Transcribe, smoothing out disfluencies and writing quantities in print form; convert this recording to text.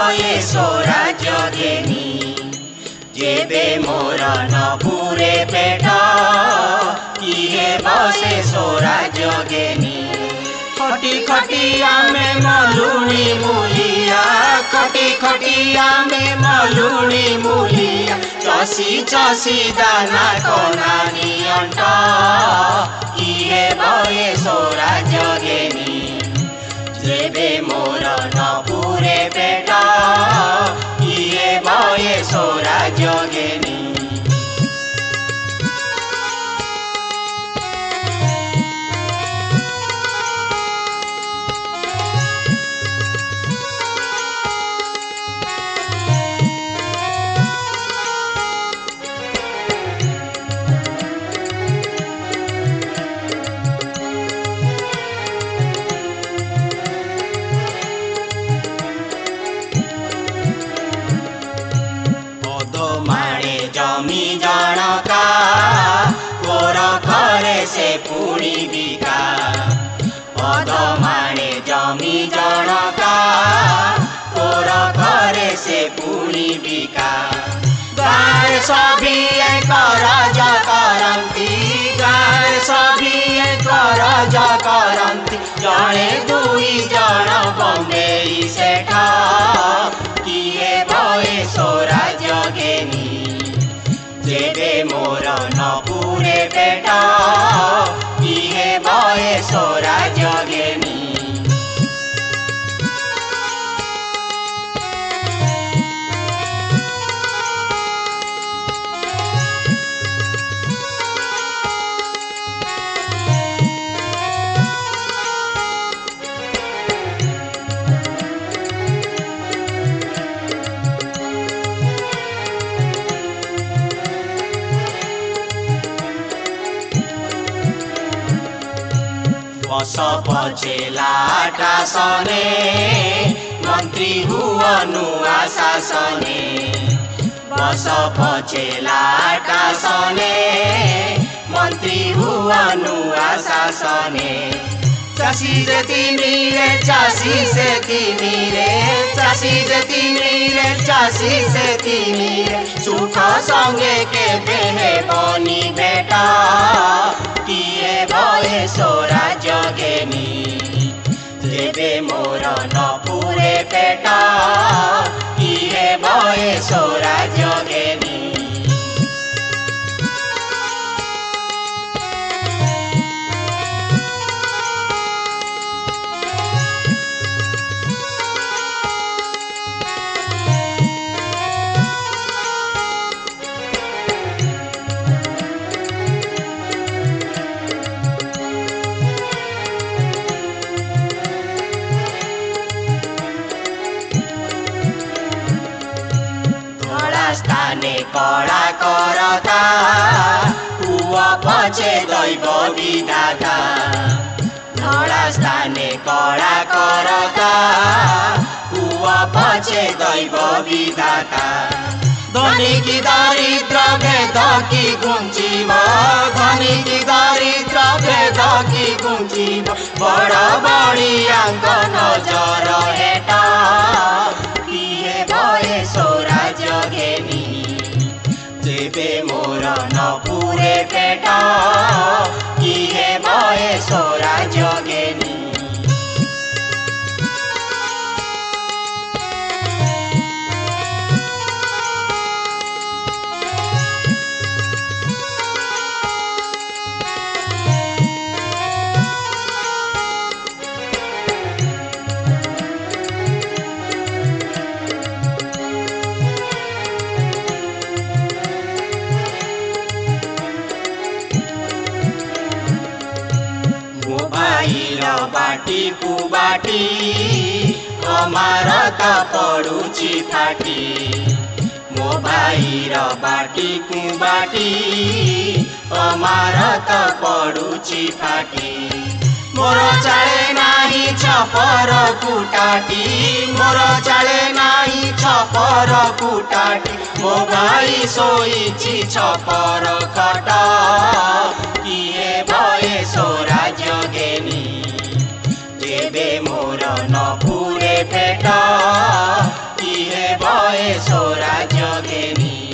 भये स्वराज्यगेनी जेबे मोर नपुरे पेट किए बसे स्वराज्यगेनी खटी खटी आमे मलुणी मूलिया खटी खटी आमे मलुणी मूलिया चसी चसी दाना कनानी अंट किए भये स्वराज्यगेनी जेबे मोर नपुरे पेट किए भये स्वराज्यगेनी जमी जनका तोर घरे से पुणी बिका अधमाणे जमी जनका तोर घरे से पुणी बिका गाँव सभी करज करती गाँव सभी करज करती जड़े दुई जन बम्बे सेठ किए भये स्वराज्यगेनी जेबे मोर नपुरे पेट किए भये स्वराज्यगेनी बस पचेलाटा सने मंत्री हुअनु आशासने बस पचेलाटा सने मंत्री हुअनु आशासने चासी जे तिमीरे चासी से तिमीरे चासी जे तिमीरे चासी से तिमीरे सुख संगे के बेहे बनी बेटा किए भये स्वराज्यगेनी जेबे मोर नपुरे पेट किए भये स्वराज्यगेनी स्थाने कड़ा करता पुआ पछे दैव विधाता धड़ा स्थाने कड़ा करता पुआ पछे दैव विधाता धनी की दारिद्र भेद की गुंचिब धनी की दारिद्र भेद की गुंचिब बड़ बड़ियांक नजर हेट किए भये स्वराज्यगेनी जेबे मोर नपुरे पेट किए भये स्वराज्यगेनी बाटी कुबाटी अमार त पड़ुची फाटी मो भाईर बाटी कुबाटी अमार त पड़ुची फाटी मोर चाले नाही छपर कुटाटी मोर चाले नाही छपर कुटाटी मो भाई सोईची छपर खट किए भये स्वराज्यगेनी जेबे मोर नपुरे पेट किए प्रेमी